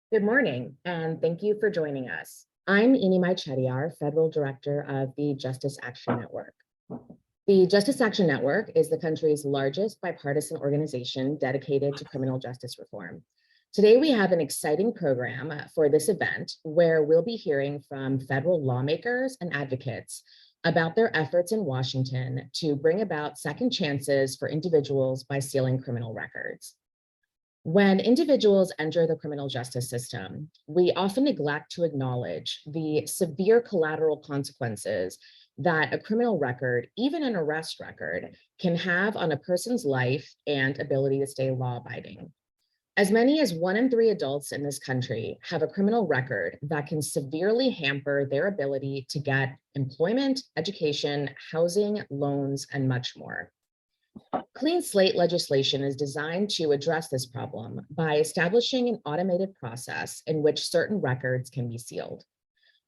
Good morning, and thank you for joining us. I'm Inimai Chettiar, Federal Director of the Justice Action Network. The Justice Action Network is the country's largest bipartisan organization dedicated to criminal justice reform. Today, we have an exciting program for this event where we'll be hearing from federal lawmakers and advocates about their efforts in Washington to bring about second chances for individuals by sealing criminal records. When individuals enter the criminal justice system, we often neglect to acknowledge the severe collateral consequences that a criminal record, even an arrest record, can have on a person's life and ability to stay law-abiding. As many as 1 in 3 adults in this country have a criminal record that can severely hamper their ability to get employment, education, housing, loans, and much more. Clean slate legislation is designed to address this problem by establishing an automated process in which certain records can be sealed.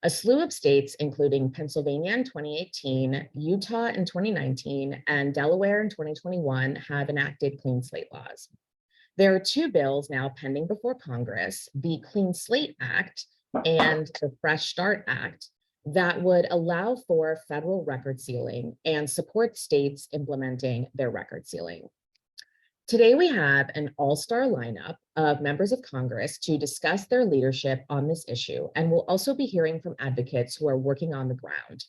A slew of states, including Pennsylvania in 2018, Utah in 2019, and Delaware in 2021, have enacted clean slate laws. There are two bills now pending before Congress, the Clean Slate Act and the Fresh Start Act, that would allow for federal record sealing and support states implementing their record sealing. Today, we have an all-star lineup of members of Congress to discuss their leadership on this issue, and we'll also be hearing from advocates who are working on the ground.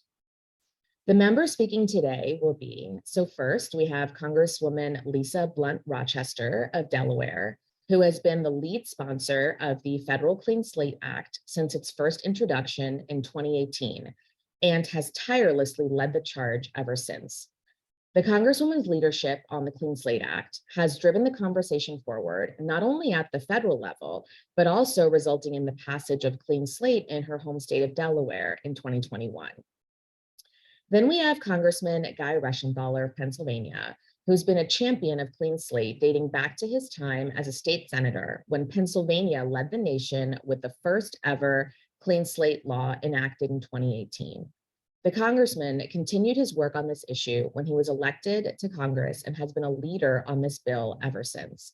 The members speaking today will be, so first, we have Congresswoman Lisa Blunt Rochester of Delaware, who has been the lead sponsor of the Federal Clean Slate Act since its first introduction in 2018, and has tirelessly led the charge ever since. The Congresswoman's leadership on the Clean Slate Act has driven the conversation forward, not only at the federal level, but also resulting in the passage of Clean Slate in her home state of Delaware in 2021. Then we have Congressman Guy Reschenthaler of Pennsylvania, who's been a champion of clean slate dating back to his time as a state senator when Pennsylvania led the nation with the first ever clean slate law enacted in 2018. The congressman continued his work on this issue when he was elected to Congress and has been a leader on this bill ever since.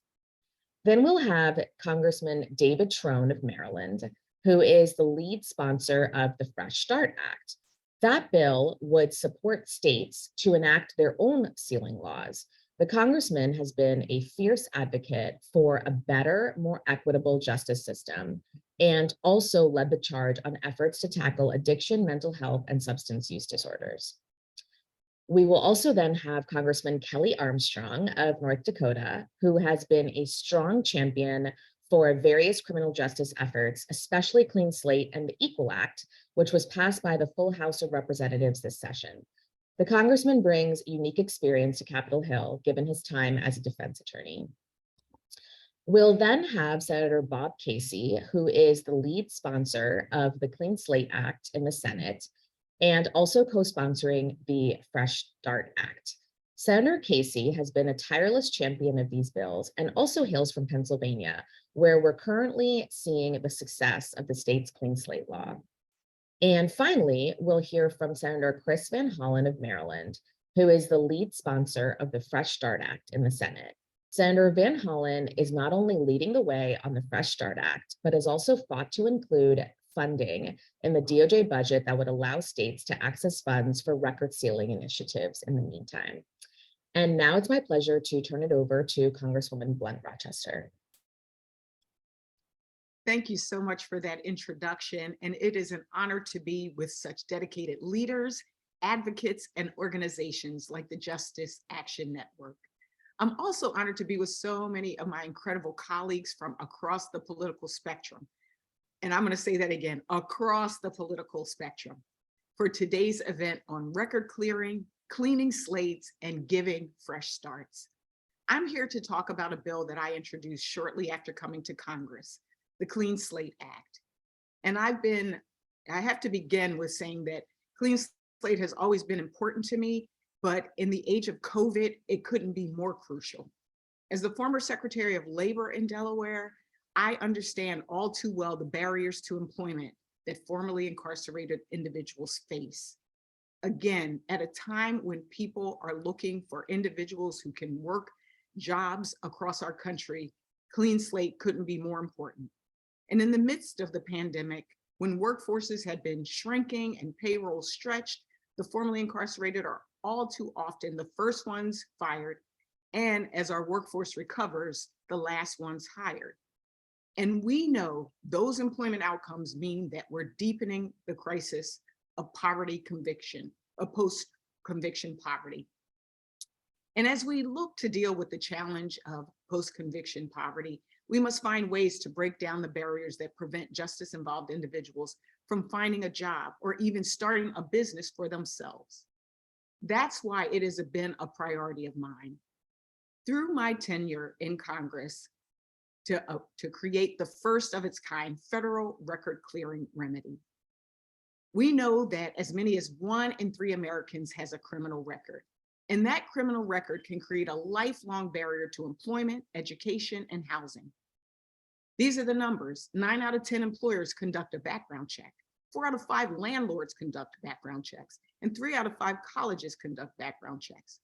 Then we'll have Congressman David Trone of Maryland, who is the lead sponsor of the Fresh Start Act. That bill would support states to enact their own sealing laws. The congressman has been a fierce advocate for a better, more equitable justice system, and also led the charge on efforts to tackle addiction, mental health, and substance use disorders. We will also then have Congressman Kelly Armstrong of North Dakota, who has been a strong champion for various criminal justice efforts, especially Clean Slate and the Equal Act, which was passed by the full House of Representatives this session. The congressman brings unique experience to Capitol Hill, given his time as a defense attorney. We'll then have Senator Bob Casey, who is the lead sponsor of the Clean Slate Act in the Senate, and also co-sponsoring the Fresh Start Act. Senator Casey has been a tireless champion of these bills and also hails from Pennsylvania, where we're currently seeing the success of the state's clean slate law. And finally, we'll hear from Senator Chris Van Hollen of Maryland, who is the lead sponsor of the Fresh Start Act in the Senate. Senator Van Hollen is not only leading the way on the Fresh Start Act, but has also fought to include funding in the DOJ budget that would allow states to access funds for record sealing initiatives in the meantime. And now it's my pleasure to turn it over to Congresswoman Blunt Rochester. Thank you so much for that introduction. And it is an honor to be with such dedicated leaders, advocates, and organizations like the Justice Action Network. I'm also honored to be with so many of my incredible colleagues from across the political spectrum. And I'm going to say that again, across the political spectrum, for today's event on record clearing, cleaning slates, and giving fresh starts. I'm here to talk about a bill that I introduced shortly after coming to Congress, the Clean Slate Act. And I have to begin with saying that Clean Slate has always been important to me, but in the age of COVID, it couldn't be more crucial. As the former Secretary of Labor in Delaware, I understand all too well the barriers to employment that formerly incarcerated individuals face. Again, at a time when people are looking for individuals who can work jobs across our country, Clean Slate couldn't be more important. And in the midst of the pandemic, when workforces had been shrinking and payroll stretched, the formerly incarcerated are all too often the first ones fired, and as our workforce recovers, the last ones hired. And we know those employment outcomes mean that we're deepening the crisis of poverty conviction, of post-conviction poverty. And as we look to deal with the challenge of post-conviction poverty, we must find ways to break down the barriers that prevent justice-involved individuals from finding a job or even starting a business for themselves. That's why it has been a priority of mine. Through my tenure in Congress, to create the first of its kind federal record clearing remedy. We know that as many as 1 in 3 Americans has a criminal record, and that criminal record can create a lifelong barrier to employment, education, and housing. These are the numbers. 9 out of 10 employers conduct a background check. 4 out of 5 landlords conduct background checks, and 3 out of 5 colleges conduct background checks.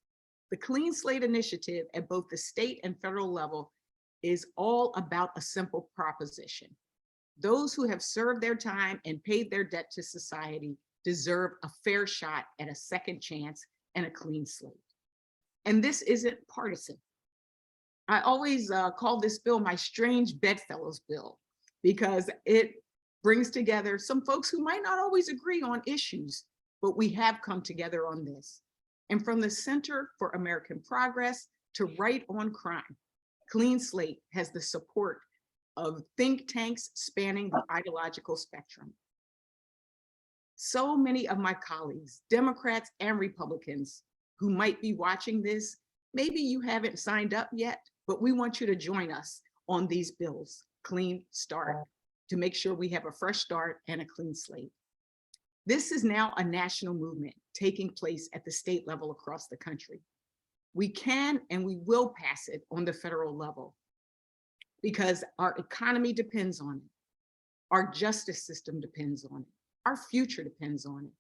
The Clean Slate initiative at both the state and federal level is all about a simple proposition. Those who have served their time and paid their debt to society deserve a fair shot at a second chance and a clean slate. And this isn't partisan. I always call this bill my strange bedfellows bill, because it brings together some folks who might not always agree on issues, but we have come together on this. And from the Center for American Progress to Right on Crime, Clean Slate has the support of think tanks spanning the ideological spectrum. So many of my colleagues, Democrats and Republicans, who might be watching this, maybe you haven't signed up yet, but we want you to join us on these bills, Clean Start, to make sure we have a fresh start and a clean slate. This is now a national movement taking place at the state level across the country. We can and we will pass it on the federal level because our economy depends on it. Our justice system depends on it. Our future depends on it.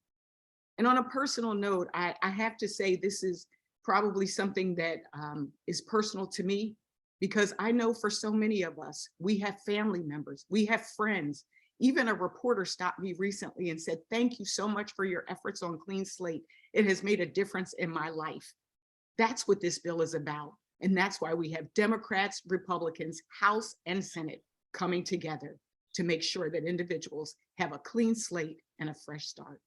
And on a personal note, I have to say this is probably something that is personal to me, because I know for so many of us, we have family members, we have friends. Even a reporter stopped me recently and said, "Thank you so much for your efforts on Clean Slate. It has made a difference in my life." That's what this bill is about. And that's why we have Democrats, Republicans, House and Senate coming together to make sure that individuals have a clean slate and a fresh start.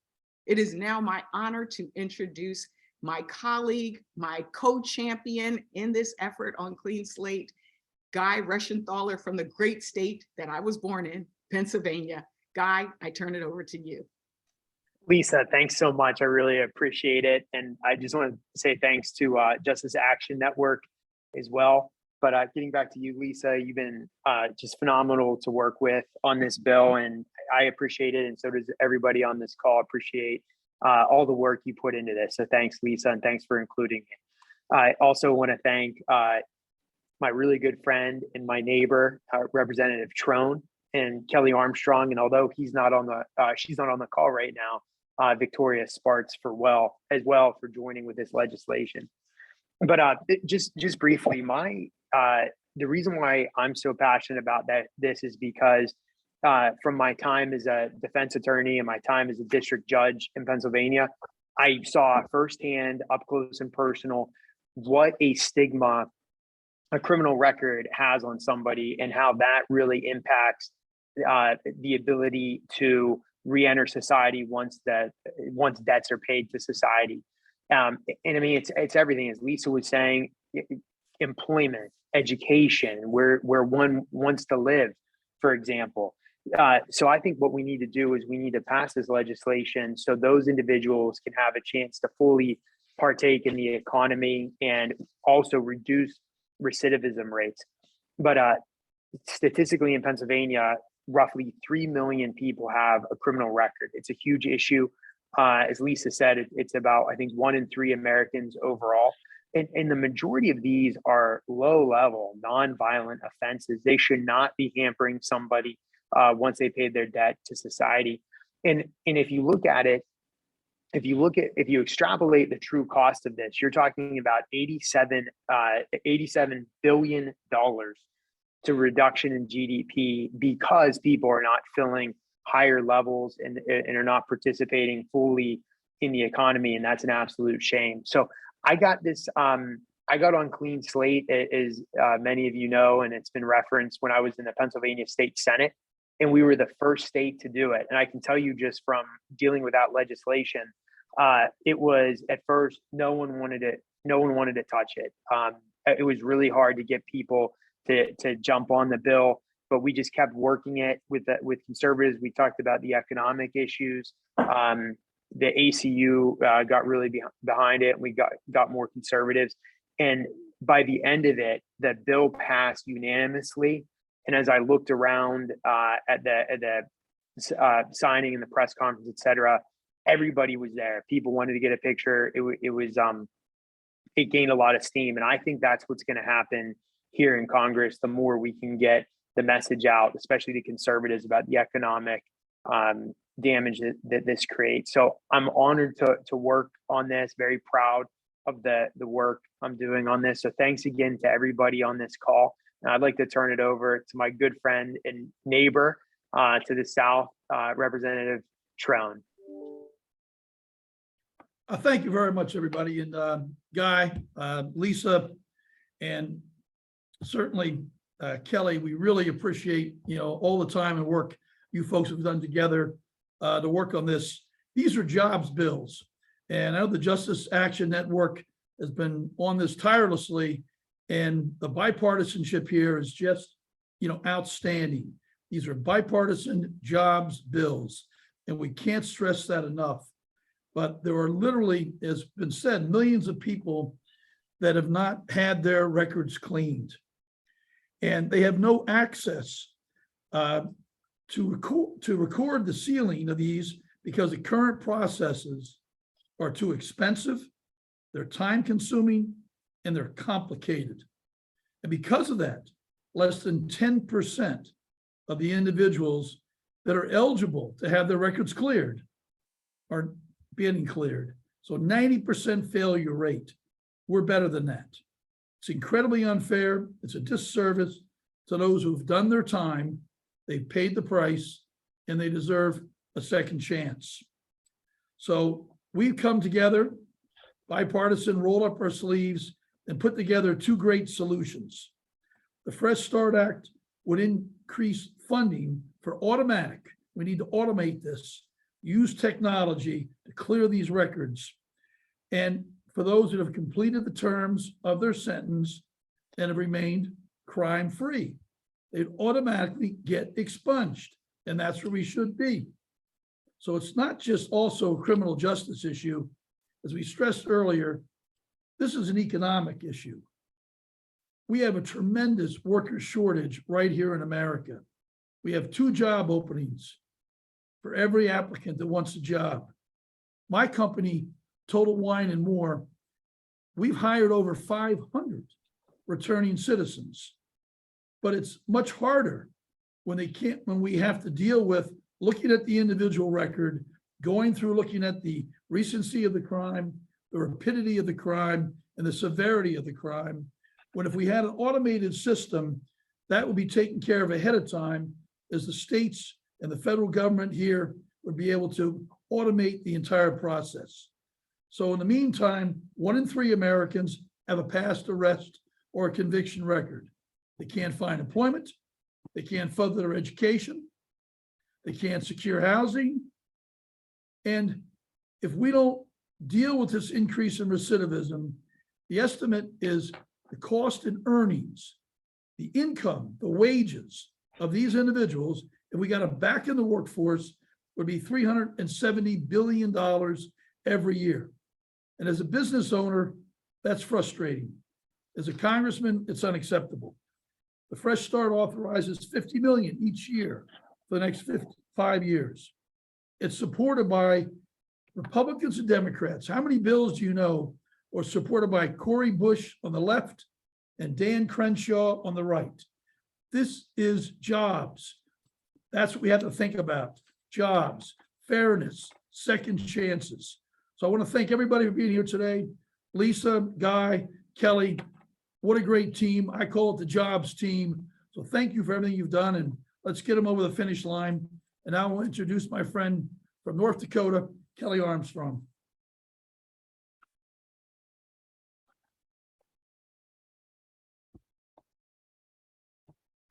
It is now my honor to introduce my colleague, my co-champion in this effort on Clean Slate, Guy Reschenthaler from the great state that I was born in, Pennsylvania. Guy, I turn it over to you. Lisa, thanks so much. I really appreciate it. And I just want to say thanks to Justice Action Network as well. But getting back to you, Lisa, you've been just phenomenal to work with on this bill, and I appreciate it. And so does everybody on this call appreciate all the work you put into this. So thanks, Lisa, and thanks for including me. I also want to thank my really good friend and my neighbor, Representative Trone, and Kelly Armstrong. And although she's not on the call right now, Victoria Sparks as well for joining with this legislation. But just briefly, the reason why I'm so passionate about this is because from my time as a defense attorney and my time as a district judge in Pennsylvania, I saw firsthand, up close and personal, what a stigma a criminal record has on somebody and how that really impacts the ability to re-enter society once debts are paid to society. And I mean, it's everything, as Lisa was saying, employment, education, where one wants to live, for example. So I think what we need to do is we need to pass this legislation so those individuals can have a chance to fully partake in the economy and also reduce recidivism rates. But statistically in Pennsylvania, roughly 3 million people have a criminal record. It's a huge issue. As Lisa said, it's about, I think, 1 in 3 Americans overall. And the majority of these are low-level, non-violent offenses. They should not be hampering somebody once they paid their debt to society. And if you look at it, if you extrapolate the true cost of this, you're talking about $87 billion to reduction in GDP because people are not filling higher levels and are not participating fully in the economy. And that's an absolute shame. So I got this, I got on clean slate, as many of you know, and it's been referenced when I was in the Pennsylvania State Senate, and we were the first state to do it. And I can tell you just from dealing with that legislation, it was at first, no one wanted to touch it. It was really hard to get people to jump on the bill, but we just kept working it with conservatives. We talked about the economic issues. The ACU got really behind it, and we got more conservatives. And by the end of it, the bill passed unanimously. And as I looked around at the signing and the press conference, et cetera, everybody was there. People wanted to get a picture. It gained a lot of steam. And I think that's what's going to happen here in Congress. The more we can get the message out, especially to conservatives, about the economic damage that this creates. So I'm honored to work on this, very proud of the work I'm doing on this. So thanks again to everybody on this call. And I'd like to turn it over to my good friend and neighbor to the south, Representative Trone. Thank you very much, everybody. And Guy, Lisa, and certainly Kelly, we really appreciate, all the time and work you folks have done together to work on this. These are jobs bills. And I know the Justice Action Network has been on this tirelessly, and the bipartisanship here is just, outstanding. These are bipartisan jobs bills, and we can't stress that enough. But there are literally, as been said, millions of people that have not had their records cleaned. And they have no access to record the sealing of these because the current processes are too expensive, they're time consuming, and they're complicated. And because of that, less than 10% of the individuals that are eligible to have their records cleared are being cleared. So 90% failure rate. We're better than that. It's incredibly unfair. It's a disservice to those who've done their time. They've paid the price, and they deserve a second chance. So we've come together, bipartisan, rolled up our sleeves, and put together two great solutions. The Fresh Start Act would increase funding for automatic. We need to automate this, use technology to clear these records. And for those that have completed the terms of their sentence and have remained crime-free, they'd automatically get expunged. And that's where we should be. So it's not just also a criminal justice issue. As we stressed earlier, this is an economic issue. We have a tremendous worker shortage right here in America. We have 2 job openings for every applicant that wants a job. My company, Total Wine and More, we've hired over 500 returning citizens, but it's much harder when we have to deal with looking at the individual record, going through looking at the recency of the crime, the rapidity of the crime, and the severity of the crime. When if we had an automated system, that would be taken care of ahead of time, as the states and the federal government here would be able to automate the entire process. So in the meantime, 1 in 3 Americans have a past arrest or a conviction record. They can't find employment. They can't further their education. They can't secure housing. And if we don't deal with this increase in recidivism, the estimate is the cost in earnings, the income, the wages of these individuals, if we got them back in the workforce, would be $370 billion every year. And as a business owner, that's frustrating. As a congressman, it's unacceptable. The Fresh Start authorizes $50 million each year for the next 5 years. It's supported by Republicans and Democrats. How many bills do you know are supported by Cori Bush on the left and Dan Crenshaw on the right? This is jobs. That's what we have to think about. Jobs, fairness, second chances. So I want to thank everybody for being here today. Lisa, Guy, Kelly, what a great team. I call it the jobs team. So thank you for everything you've done, and let's get them over the finish line. And I will introduce my friend from North Dakota, Kelly Armstrong.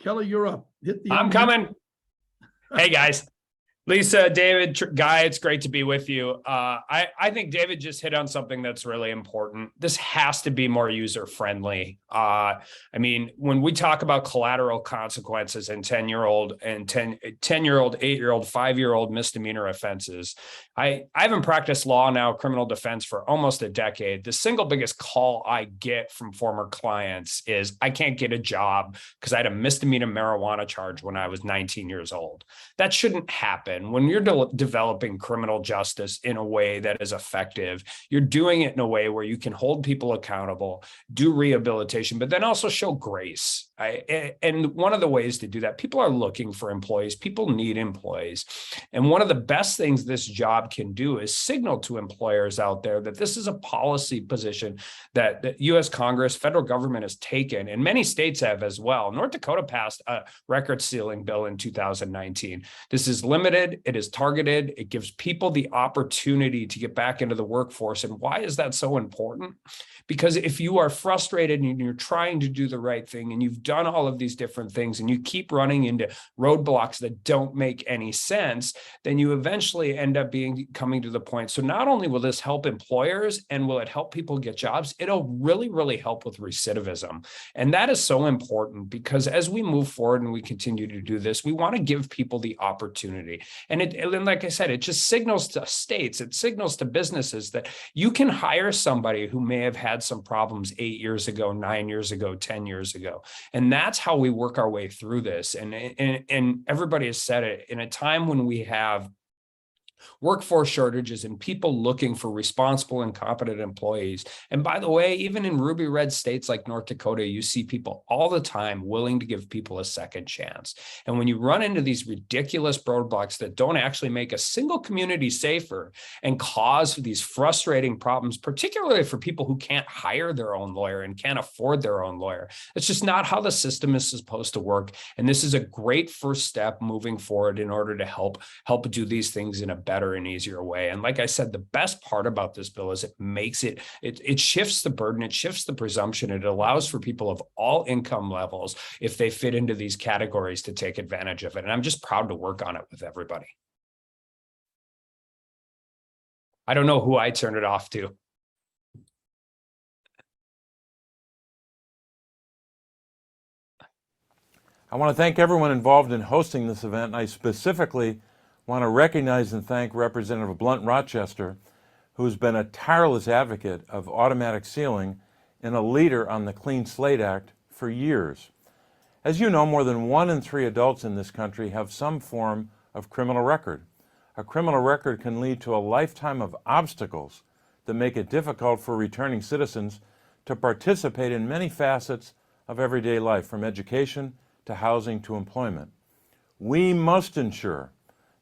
Kelly, you're up. Hit the I'm unmute. coming. Hey, guys. Lisa, David, Guy, it's great to be with you. I think David just hit on something that's really important. This has to be more user friendly. I mean, when we talk about collateral consequences and 10-year-old, 8-year-old, 5-year-old misdemeanor offenses, I haven't practiced law now, criminal defense, for almost a decade. The single biggest call I get from former clients is, I can't get a job because I had a misdemeanor marijuana charge when I was 19 years old. That shouldn't happen. When you're developing criminal justice in a way that is effective, you're doing it in a way where you can hold people accountable, do rehabilitation, but then also show grace. And one of the ways to do that, people are looking for employees. People need employees. And one of the best things this job can do is signal to employers out there that this is a policy position that the U.S. Congress, federal government has taken, and many states have as well. North Dakota passed a record ceiling bill in 2019. This is limited. It is targeted. It gives people the opportunity to get back into the workforce. And why is that so important? Because if you are frustrated and you're trying to do the right thing and you've done all of these different things and you keep running into roadblocks that don't make any sense, then you eventually end up coming to the point. So not only will this help employers and will it help people get jobs, it'll really, really help with recidivism. And that is so important because as we move forward and we continue to do this, we want to give people the opportunity. And like I said, it just signals to states, it signals to businesses that you can hire somebody who may have had some problems 8 years ago, 9 years ago, 10 years ago. And that's how we work our way through this. And everybody has said it, in a time when we have workforce shortages and people looking for responsible and competent employees. And by the way, even in ruby red states like North Dakota, you see people all the time willing to give people a second chance. And when you run into these ridiculous roadblocks that don't actually make a single community safer and cause these frustrating problems, particularly for people who can't hire their own lawyer and can't afford their own lawyer, it's just not how the system is supposed to work. And this is a great first step moving forward in order to help do these things in a better and easier way. And like I said, the best part about this bill is it makes it shifts the burden, it shifts the presumption, it allows for people of all income levels, if they fit into these categories, to take advantage of it. And I'm just proud to work on it with everybody. I don't know who I turned it off to. I want to thank everyone involved in hosting this event, and I specifically want to recognize and thank Representative Blunt Rochester, who's been a tireless advocate of automatic sealing and a leader on the Clean Slate Act for years. As you know, more than 1 in 3 adults in this country have some form of criminal record. A criminal record can lead to a lifetime of obstacles that make it difficult for returning citizens to participate in many facets of everyday life, from education to housing to employment. We must ensure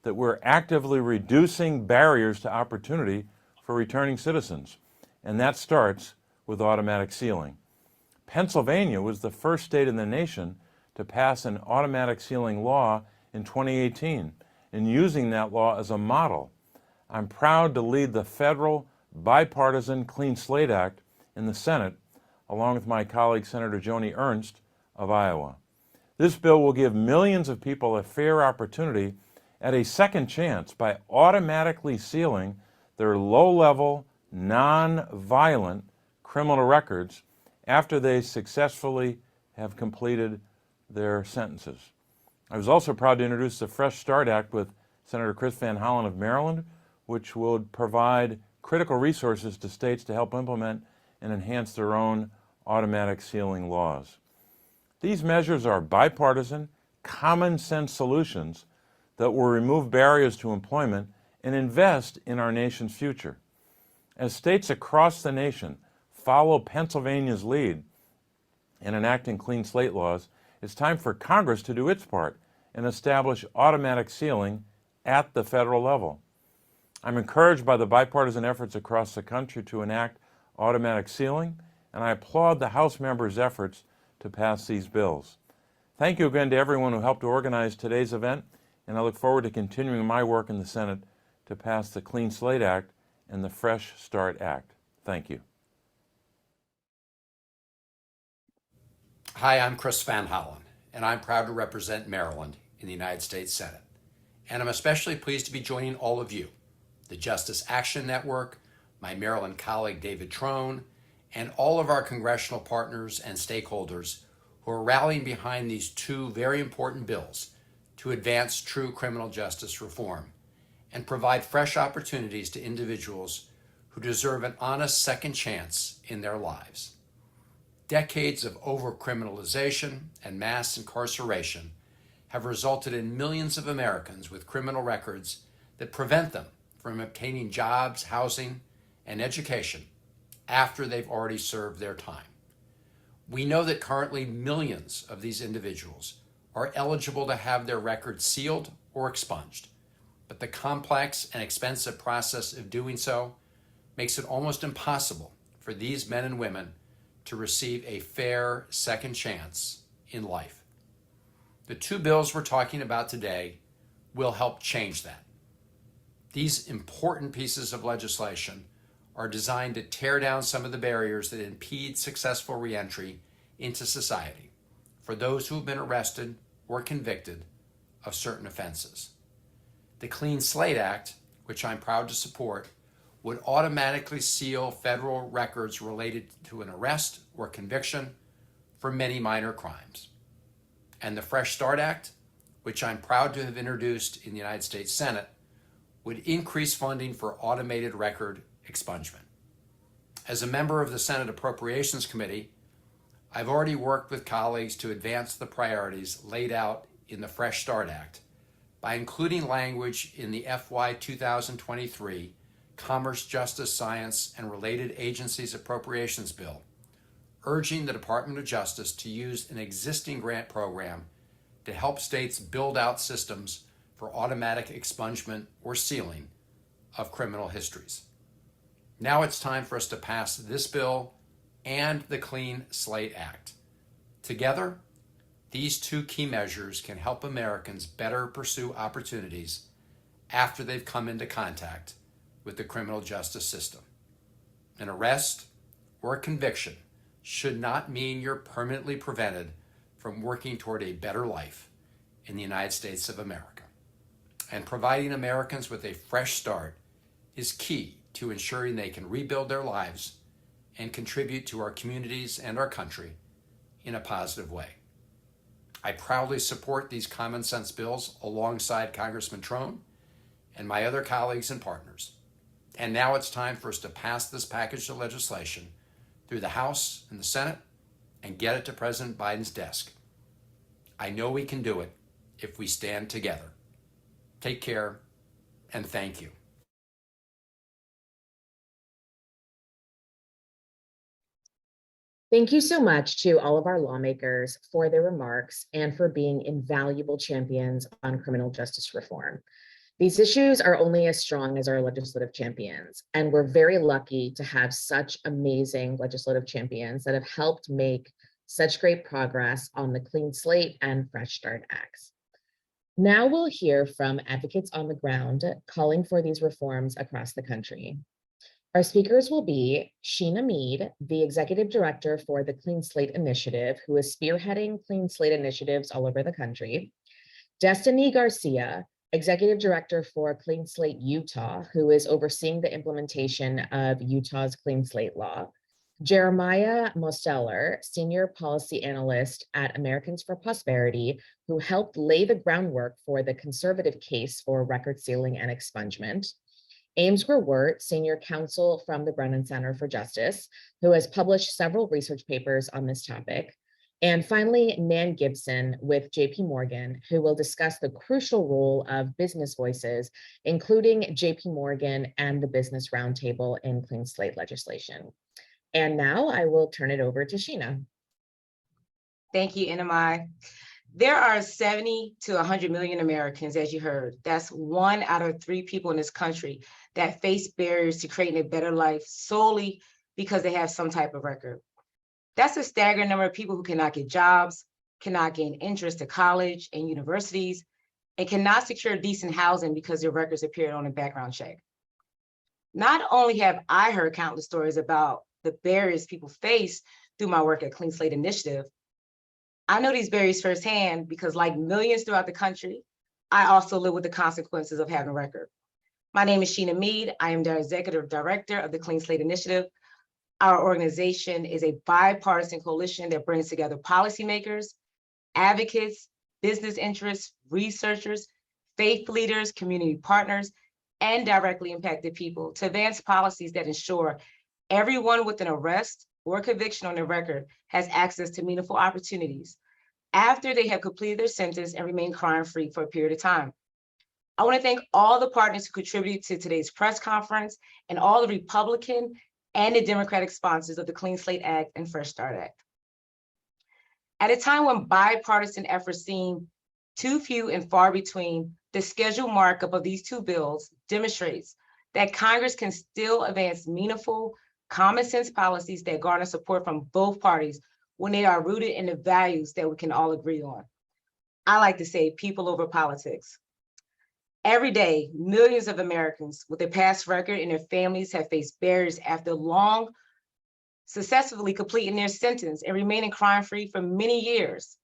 that we're actively reducing barriers to opportunity for returning citizens, and that starts with automatic sealing. Pennsylvania was the first state in the nation to pass an automatic sealing law in 2018, and using that law as a model, I'm proud to lead the federal bipartisan Clean Slate Act in the Senate, along with my colleague Senator Joni Ernst of Iowa. This bill will give millions of people a fair opportunity at a second chance by automatically sealing their low-level, non-violent criminal records after they successfully have completed their sentences. I was also proud to introduce the Fresh Start Act with Senator Chris Van Hollen of Maryland, which would provide critical resources to states to help implement and enhance their own automatic sealing laws. These measures are bipartisan, common-sense solutions that will remove barriers to employment and invest in our nation's future. As states across the nation follow Pennsylvania's lead in enacting clean slate laws, it's time for Congress to do its part and establish automatic sealing at the federal level. I'm encouraged by the bipartisan efforts across the country to enact automatic sealing, and I applaud the House members' efforts to pass these bills. Thank you again to everyone who helped organize today's event, and I look forward to continuing my work in the Senate to pass the Clean Slate Act and the Fresh Start Act. Thank you. Hi, I'm Chris Van Hollen, and I'm proud to represent Maryland in the United States Senate. And I'm especially pleased to be joining all of you, the Justice Action Network, my Maryland colleague David Trone, and all of our congressional partners and stakeholders who are rallying behind these two very important bills to advance true criminal justice reform and provide fresh opportunities to individuals who deserve an honest second chance in their lives. Decades of overcriminalization and mass incarceration have resulted in millions of Americans with criminal records that prevent them from obtaining jobs, housing, and education after they've already served their time. We know that currently millions of these individuals are eligible to have their records sealed or expunged, but the complex and expensive process of doing so makes it almost impossible for these men and women to receive a fair second chance in life. The two bills we're talking about today will help change that. These important pieces of legislation are designed to tear down some of the barriers that impede successful reentry into society for those who have been arrested or convicted of certain offenses. The Clean Slate Act, which I'm proud to support, would automatically seal federal records related to an arrest or conviction for many minor crimes. And the Fresh Start Act, which I'm proud to have introduced in the United States Senate, would increase funding for automated record expungement. As a member of the Senate Appropriations Committee, I've already worked with colleagues to advance the priorities laid out in the Fresh Start Act by including language in the FY 2023 Commerce, Justice, Science, and Related Agencies Appropriations Bill, urging the Department of Justice to use an existing grant program to help states build out systems for automatic expungement or sealing of criminal histories. Now it's time for us to pass this bill and the Clean Slate Act. Together, these two key measures can help Americans better pursue opportunities after they've come into contact with the criminal justice system. An arrest or a conviction should not mean you're permanently prevented from working toward a better life in the United States of America. And providing Americans with a fresh start is key to ensuring they can rebuild their lives and contribute to our communities and our country in a positive way. I proudly support these common sense bills alongside Congressman Trone and my other colleagues and partners. And now it's time for us to pass this package of legislation through the House and the Senate and get it to President Biden's desk. I know we can do it if we stand together. Take care, and thank you. Thank you so much to all of our lawmakers for their remarks and for being invaluable champions on criminal justice reform. These issues are only as strong as our legislative champions, and we're very lucky to have such amazing legislative champions that have helped make such great progress on the Clean Slate and Fresh Start Acts. Now we'll hear from advocates on the ground calling for these reforms across the country. Our speakers will be Sheena Meade, the Executive Director for the Clean Slate Initiative, who is spearheading Clean Slate initiatives all over the country. Destiny Garcia, Executive Director for Clean Slate Utah, who is overseeing the implementation of Utah's Clean Slate law. Jeremiah Mostellar, Senior Policy Analyst at Americans for Prosperity, who helped lay the groundwork for the conservative case for record sealing and expungement. Ames Grawert, Senior Counsel from the Brennan Center for Justice, who has published several research papers on this topic. And finally, Nan Gibson with JP Morgan, who will discuss the crucial role of business voices, including JP Morgan and the Business Roundtable in Clean Slate legislation. And now I will turn it over to Sheena. Thank you, Inimai. There are 70 to 100 million Americans, as you heard. That's 1 out of 3 people in this country that face barriers to creating a better life solely because they have some type of record. That's a staggering number of people who cannot get jobs, cannot gain entrance to college and universities, and cannot secure decent housing because their records appeared on a background check. Not only have I heard countless stories about the barriers people face through my work at Clean Slate Initiative, I know these barriers firsthand because, like millions throughout the country, I also live with the consequences of having a record. My name is Sheena Meade. I am the Executive Director of the Clean Slate Initiative. Our organization is a bipartisan coalition that brings together policymakers, advocates, business interests, researchers, faith leaders, community partners, and directly impacted people to advance policies that ensure everyone with an arrest or conviction on their record has access to meaningful opportunities after they have completed their sentence and remain crime-free for a period of time. I want to thank all the partners who contributed to today's press conference and all the Republican and the Democratic sponsors of the Clean Slate Act and Fresh Start Act. At a time when bipartisan efforts seem too few and far between, the scheduled markup of these two bills demonstrates that Congress can still advance meaningful, common sense policies that garner support from both parties when they are rooted in the values that we can all agree on. I like to say people over politics. Every day, millions of Americans with a past record and their families have faced barriers after long, successfully completing their sentence and remaining crime-free for many years.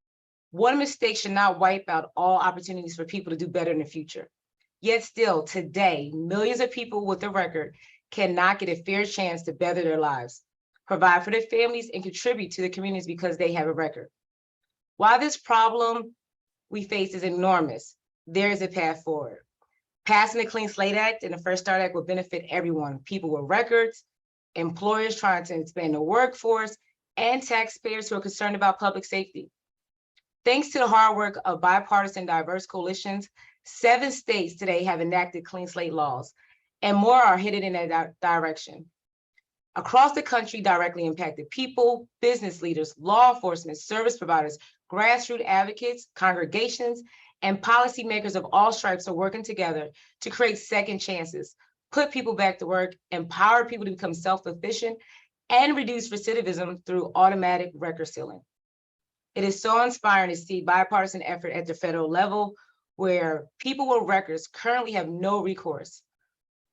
One mistake should not wipe out all opportunities for people to do better in the future. Yet still, today, millions of people with a record cannot get a fair chance to better their lives, provide for their families, and contribute to the communities because they have a record. While this problem we face is enormous, there is a path forward. Passing the Clean Slate Act and the Fresh Start Act will benefit everyone, people with records, employers trying to expand the workforce, and taxpayers who are concerned about public safety. Thanks to the hard work of bipartisan diverse coalitions, 7 states today have enacted clean slate laws, and more are headed in that direction. Across the country, directly impacted people, business leaders, law enforcement, service providers, grassroots advocates, congregations, and policymakers of all stripes are working together to create second chances, put people back to work, empower people to become self-efficient, and reduce recidivism through automatic record sealing. It is so inspiring to see bipartisan effort at the federal level where people with records currently have no recourse.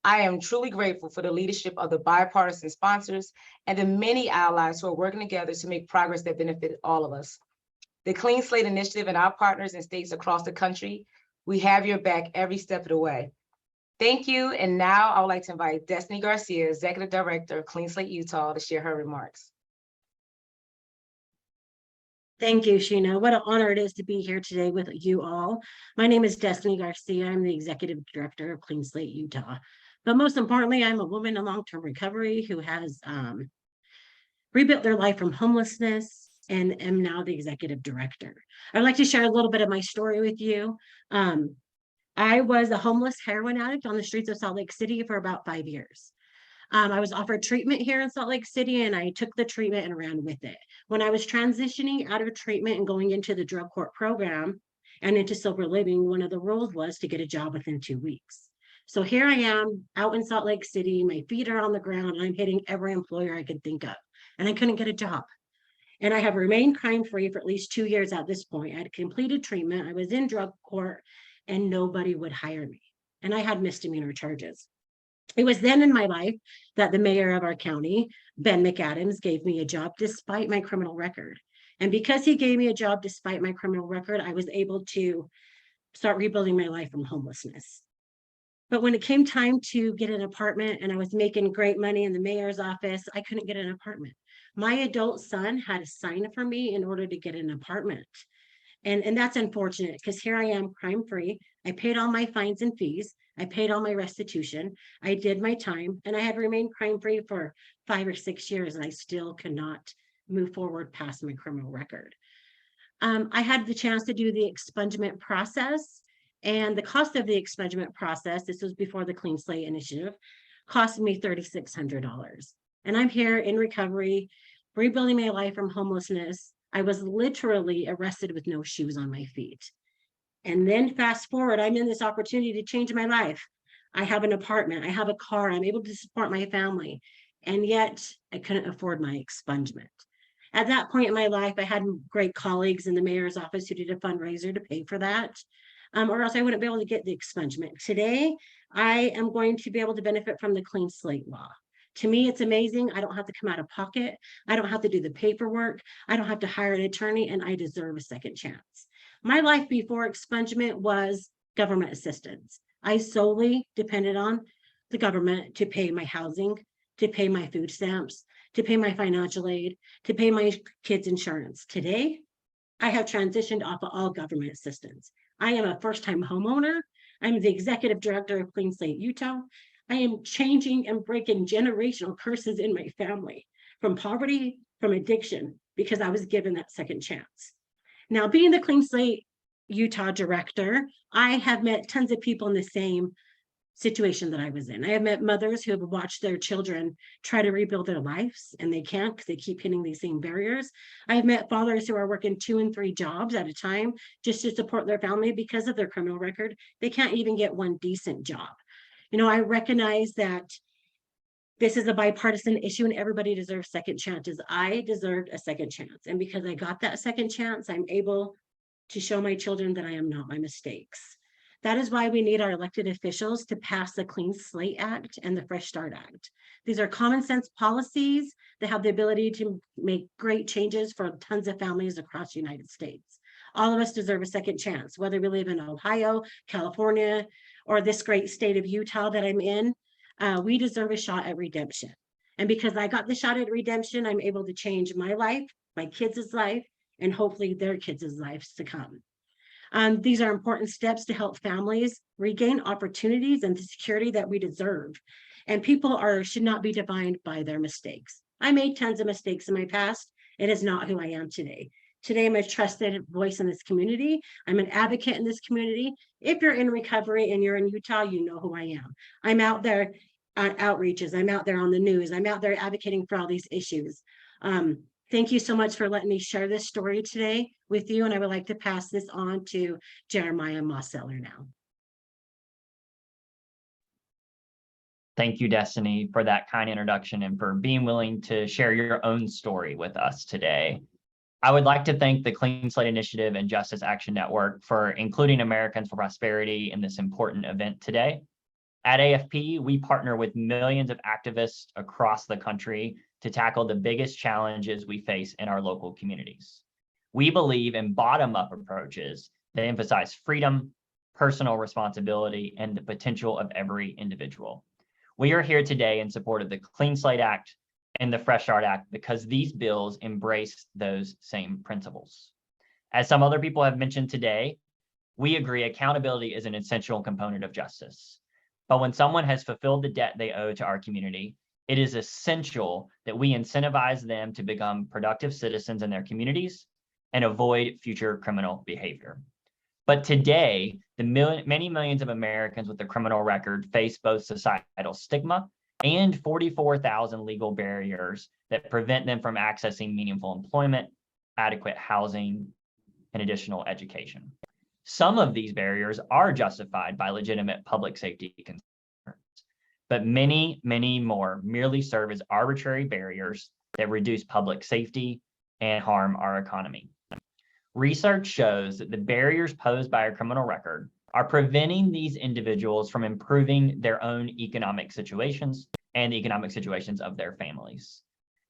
I am truly grateful for the leadership of the bipartisan sponsors and the many allies who are working together to make progress that benefit all of us. The Clean Slate Initiative and our partners in states across the country, we have your back every step of the way. Thank you. And now I would like to invite Destiny Garcia, Executive Director of Clean Slate Utah, to share her remarks. Thank you, Sheena. What an honor it is to be here today with you all. My name is Destiny Garcia. I'm the Executive Director of Clean Slate Utah. But most importantly, I'm a woman in long-term recovery who has rebuilt their life from homelessness and am now the Executive Director. I'd like to share a little bit of my story with you. I was a homeless heroin addict on the streets of Salt Lake City for about 5 years. I was offered treatment here in Salt Lake City, and I took the treatment and ran with it. When I was transitioning out of treatment and going into the drug court program and into sober living, one of the rules was to get a job within 2 weeks. So here I am out in Salt Lake City, my feet are on the ground, and I'm hitting every employer I could think of, and I couldn't get a job. And I have remained crime-free for at least 2 years at this point. I had completed treatment, I was in drug court, and nobody would hire me. And I had misdemeanor charges. It was then in my life that the mayor of our county, Ben McAdams, gave me a job despite my criminal record. And because he gave me a job despite my criminal record, I was able to start rebuilding my life from homelessness. But when it came time to get an apartment and I was making great money in the mayor's office, I couldn't get an apartment. My adult son had to sign for me in order to get an apartment. And that's unfortunate because here I am crime-free. I paid all my fines and fees. I paid all my restitution. I did my time, and I had remained crime-free for 5 or 6 years, and I still could not move forward past my criminal record. I had the chance to do the expungement process, and the cost of the expungement process, this was before the Clean Slate Initiative, cost me $3,600. And I'm here in recovery, rebuilding my life from homelessness. I was literally arrested with no shoes on my feet. And then fast forward, I'm in this opportunity to change my life. I have an apartment, I have a car, I'm able to support my family. And yet I couldn't afford my expungement. At that point in my life, I had great colleagues in the mayor's office who did a fundraiser to pay for that, or else I wouldn't be able to get the expungement. Today, I am going to be able to benefit from the clean slate law. To me, it's amazing. I don't have to come out of pocket. I don't have to do the paperwork. I don't have to hire an attorney, and I deserve a second chance. My life before expungement was government assistance. I solely depended on the government to pay my housing, to pay my food stamps, to pay my financial aid, to pay my kids' insurance. Today, I have transitioned off of all government assistance. I am a first-time homeowner. I'm the executive director of Clean Slate Utah. I am changing and breaking generational curses in my family from poverty, from addiction, because I was given that second chance. Now, being the Clean Slate Utah director, I have met tons of people in the same situation that I was in. I have met mothers who have watched their children try to rebuild their lives, and they can't because they keep hitting these same barriers. I have met fathers who are working 2 and 3 jobs at a time just to support their family because of their criminal record. They can't even get one decent job. You know, I recognize that this is a bipartisan issue and everybody deserves second chances. I deserved a second chance. And because I got that second chance, I'm able to show my children that I am not my mistakes. That is why we need our elected officials to pass the Clean Slate Act and the Fresh Start Act. These are common sense policies that have the ability to make great changes for tons of families across the United States. All of us deserve a second chance, whether we live in Ohio, California, or this great state of Utah that I'm in. We deserve a shot at redemption. And because I got the shot at redemption, I'm able to change my life, my kids' life, and hopefully their kids' lives to come. These are important steps to help families regain opportunities and the security that we deserve. And people should not be defined by their mistakes. I made tons of mistakes in my past. It is not who I am today. Today, I'm a trusted voice in this community. I'm an advocate in this community. If you're in recovery and you're in Utah, you know who I am. I'm out there on outreaches. I'm out there on the news. I'm out there advocating for all these issues. Thank you so much for letting me share this story today with you. And I would like to pass this on to Jeremiah Mostellar now. Thank you, Destiny, for that kind introduction and for being willing to share your own story with us today. I would like to thank the Clean Slate Initiative and Justice Action Network for including Americans for Prosperity in this important event today. At AFP, we partner with millions of activists across the country to tackle the biggest challenges we face in our local communities. We believe in bottom-up approaches that emphasize freedom, personal responsibility, and the potential of every individual. We are here today in support of the Clean Slate Act and the Fresh Start Act because these bills embrace those same principles. As some other people have mentioned today, we agree accountability is an essential component of justice. But when someone has fulfilled the debt they owe to our community, it is essential that we incentivize them to become productive citizens in their communities and avoid future criminal behavior. But today, the many millions of Americans with a criminal record face both societal stigma and 44,000 legal barriers that prevent them from accessing meaningful employment, adequate housing, and additional education. Some of these barriers are justified by legitimate public safety concerns, but many, many more merely serve as arbitrary barriers that reduce public safety and harm our economy. Research shows that the barriers posed by a criminal record are preventing these individuals from improving their own economic situations and the economic situations of their families.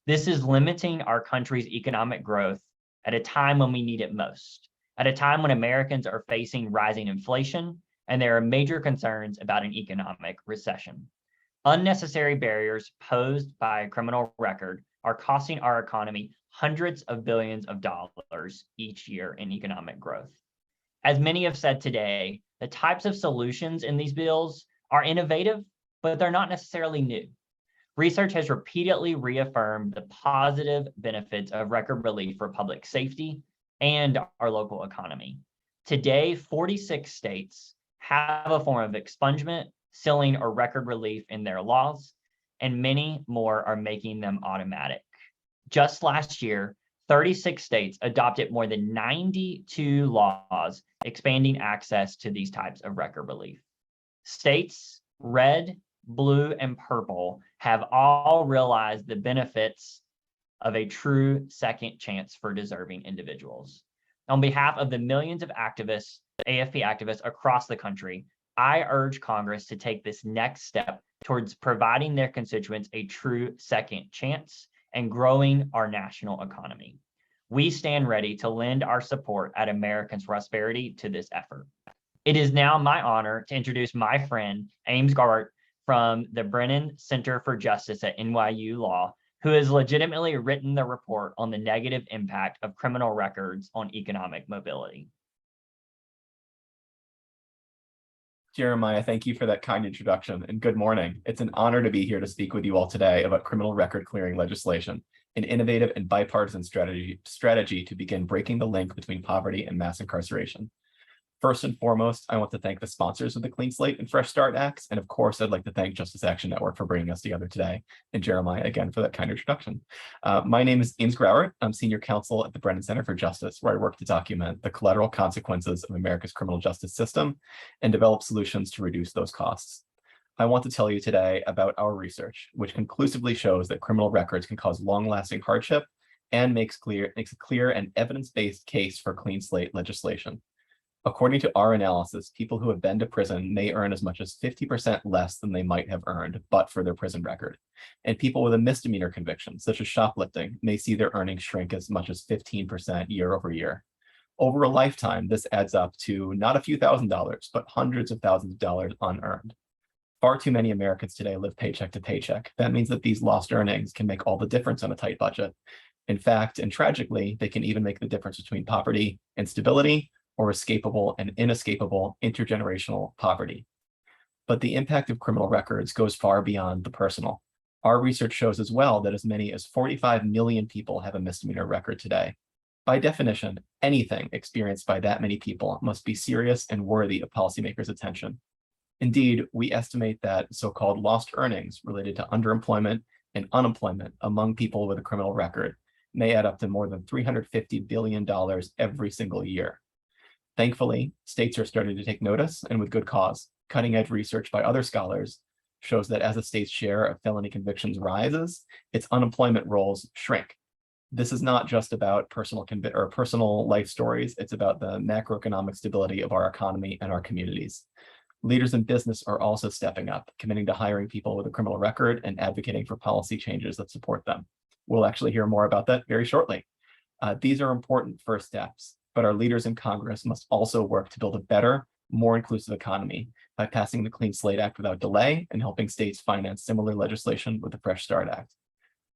This is limiting our country's economic growth at a time when we need it most, at a time when Americans are facing rising inflation and there are major concerns about an economic recession. Unnecessary barriers posed by a criminal record are costing our economy hundreds of billions of dollars each year in economic growth. As many have said today, the types of solutions in these bills are innovative, but they're not necessarily new. Research has repeatedly reaffirmed the positive benefits of record relief for public safety and our local economy. Today, 46 states have a form of expungement, sealing, or record relief in their laws, and many more are making them automatic. Just last year, 36 states adopted more than 92 laws expanding access to these types of record relief. States red, blue, and purple have all realized the benefits of a true second chance for deserving individuals. On behalf of the millions of activists, AFP activists across the country, I urge Congress to take this next step towards providing their constituents a true second chance and growing our national economy. We stand ready to lend our support at Americans' Prosperity to this effort. It is now my honor to introduce my friend, Ames Grawert, from the Brennan Center for Justice at NYU Law, who has legitimately written the report on the negative impact of criminal records on economic mobility. Jeremiah, thank you for that kind introduction, and good morning. It's an honor to be here to speak with you all today about criminal record clearing legislation, an innovative and bipartisan strategy to begin breaking the link between poverty and mass incarceration. First and foremost, I want to thank the sponsors of the Clean Slate and Fresh Start Acts, and of course, I'd like to thank Justice Action Network for bringing us together today, and Jeremiah again for that kind introduction. My name is Ames Grawert. I'm Senior Counsel at the Brennan Center for Justice, where I work to document the collateral consequences of America's criminal justice system and develop solutions to reduce those costs. I want to tell you today about our research, which conclusively shows that criminal records can cause long-lasting hardship and makes a clear and evidence-based case for clean slate legislation. According to our analysis, people who have been to prison may earn as much as 50% less than they might have earned, but for their prison record. And people with a misdemeanor conviction, such as shoplifting, may see their earnings shrink as much as 15% year over year. Over a lifetime, this adds up to not a few $1,000s, but hundreds of thousands of dollars unearned. Far too many Americans today live paycheck to paycheck. That means that these lost earnings can make all the difference on a tight budget. In fact, and tragically, they can even make the difference between poverty and stability, or escapable and inescapable intergenerational poverty. But the impact of criminal records goes far beyond the personal. Our research shows as well that as many as 45 million people have a misdemeanor record today. By definition, anything experienced by that many people must be serious and worthy of policymakers' attention. Indeed, we estimate that so-called lost earnings related to underemployment and unemployment among people with a criminal record may add up to more than $350 billion every single year. Thankfully, states are starting to take notice, and with good cause. Cutting-edge research by other scholars shows that as a state's share of felony convictions rises, its unemployment rolls shrink. This is not just about personal life stories, it's about the macroeconomic stability of our economy and our communities. Leaders in business are also stepping up, committing to hiring people with a criminal record and advocating for policy changes that support them. We'll actually hear more about that very shortly. These are important first steps, but our leaders in Congress must also work to build a better, more inclusive economy by passing the Clean Slate Act without delay and helping states finance similar legislation with the Fresh Start Act.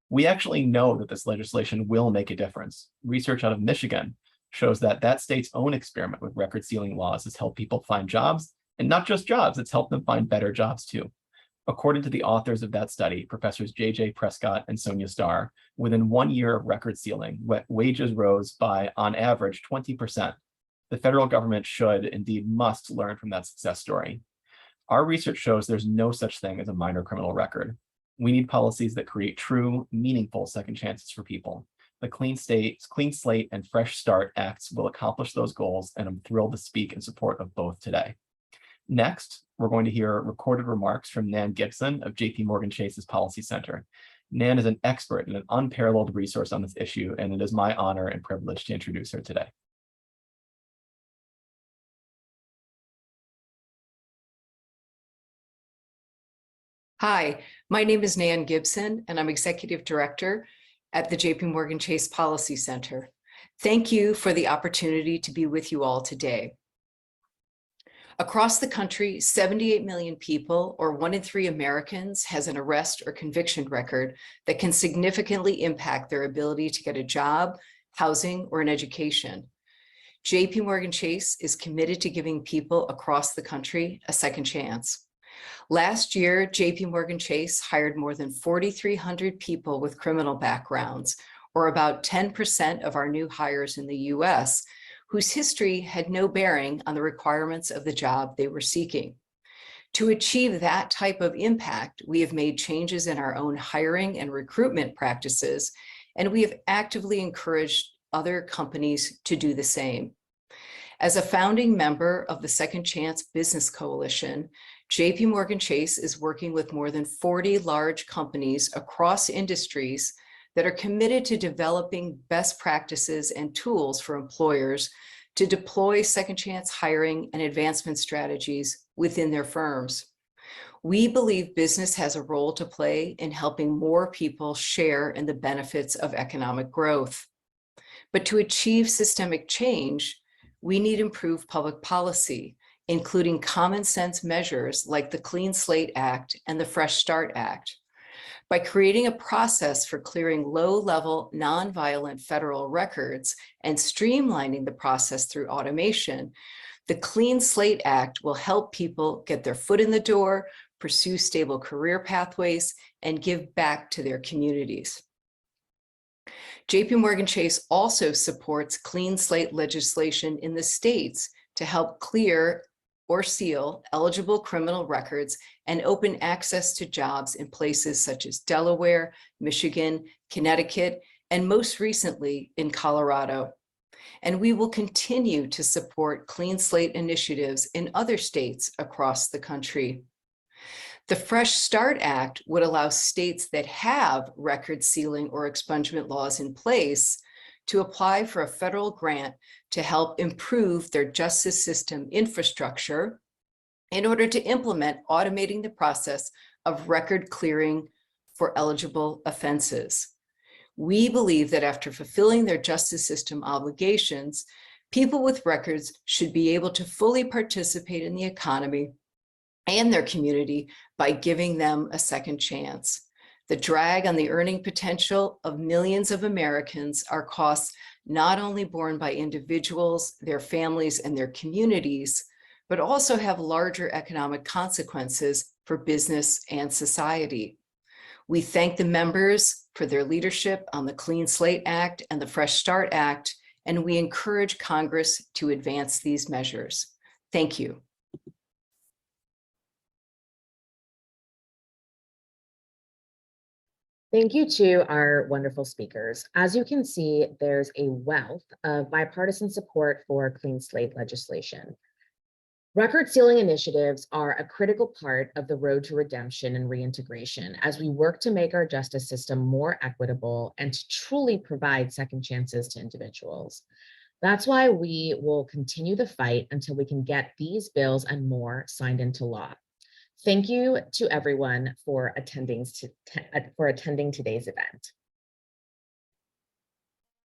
We actually know that this legislation will make a difference. Research out of Michigan shows that that state's own experiment with record sealing laws has helped people find jobs, and not just jobs, it's helped them find better jobs too. According to the authors of that study, Professors J.J. Prescott and Sonia Starr, within 1 year of record sealing, wages rose by, on average, 20%. The federal government should, indeed must, learn from that success story. Our research shows there's no such thing as a minor criminal record. We need policies that create true, meaningful second chances for people. The Clean Slate and Fresh Start Acts will accomplish those goals, and I'm thrilled to speak in support of both today. Next, we're going to hear recorded remarks from Nan Gibson of JPMorgan Chase's Policy Center. Nan is an expert and an unparalleled resource on this issue, and it is my honor and privilege to introduce her today. Hi, my name is Nan Gibson, and I'm Executive Director at the JPMorgan Chase Policy Center. Thank you for the opportunity to be with you all today. Across the country, 78 million people, or 1 in 3 Americans, has an arrest or conviction record that can significantly impact their ability to get a job, housing, or an education. JPMorgan Chase is committed to giving people across the country a second chance. Last year, JPMorgan Chase hired more than 4,300 people with criminal backgrounds, or about 10% of our new hires in the US, whose history had no bearing on the requirements of the job they were seeking. To achieve that type of impact, we have made changes in our own hiring and recruitment practices, and we have actively encouraged other companies to do the same. As a founding member of the Second Chance Business Coalition, JPMorgan Chase is working with more than 40 large companies across industries that are committed to developing best practices and tools for employers to deploy second chance hiring and advancement strategies within their firms. We believe business has a role to play in helping more people share in the benefits of economic growth. But to achieve systemic change, we need improved public policy, including common sense measures like the Clean Slate Act and the Fresh Start Act. By creating a process for clearing low-level, nonviolent federal records and streamlining the process through automation, the Clean Slate Act will help people get their foot in the door, pursue stable career pathways, and give back to their communities. JPMorgan Chase also supports clean slate legislation in the states to help clear or seal eligible criminal records and open access to jobs in places such as Delaware, Michigan, Connecticut, and most recently in Colorado. And we will continue to support clean slate initiatives in other states across the country. The Fresh Start Act would allow states that have record sealing or expungement laws in place to apply for a federal grant to help improve their justice system infrastructure in order to implement automating the process of record clearing for eligible offenses. We believe that after fulfilling their justice system obligations, people with records should be able to fully participate in the economy and their community by giving them a second chance. The drag on the earning potential of millions of Americans are costs not only borne by individuals, their families, and their communities, but also have larger economic consequences for business and society. We thank the members for their leadership on the Clean Slate Act and the Fresh Start Act, and we encourage Congress to advance these measures. Thank you. Thank you to our wonderful speakers. As you can see, there's a wealth of bipartisan support for clean slate legislation. Record sealing initiatives are a critical part of the road to redemption and reintegration as we work to make our justice system more equitable and to truly provide second chances to individuals. That's why we will continue the fight until we can get these bills and more signed into law. Thank you to everyone for attending today's event.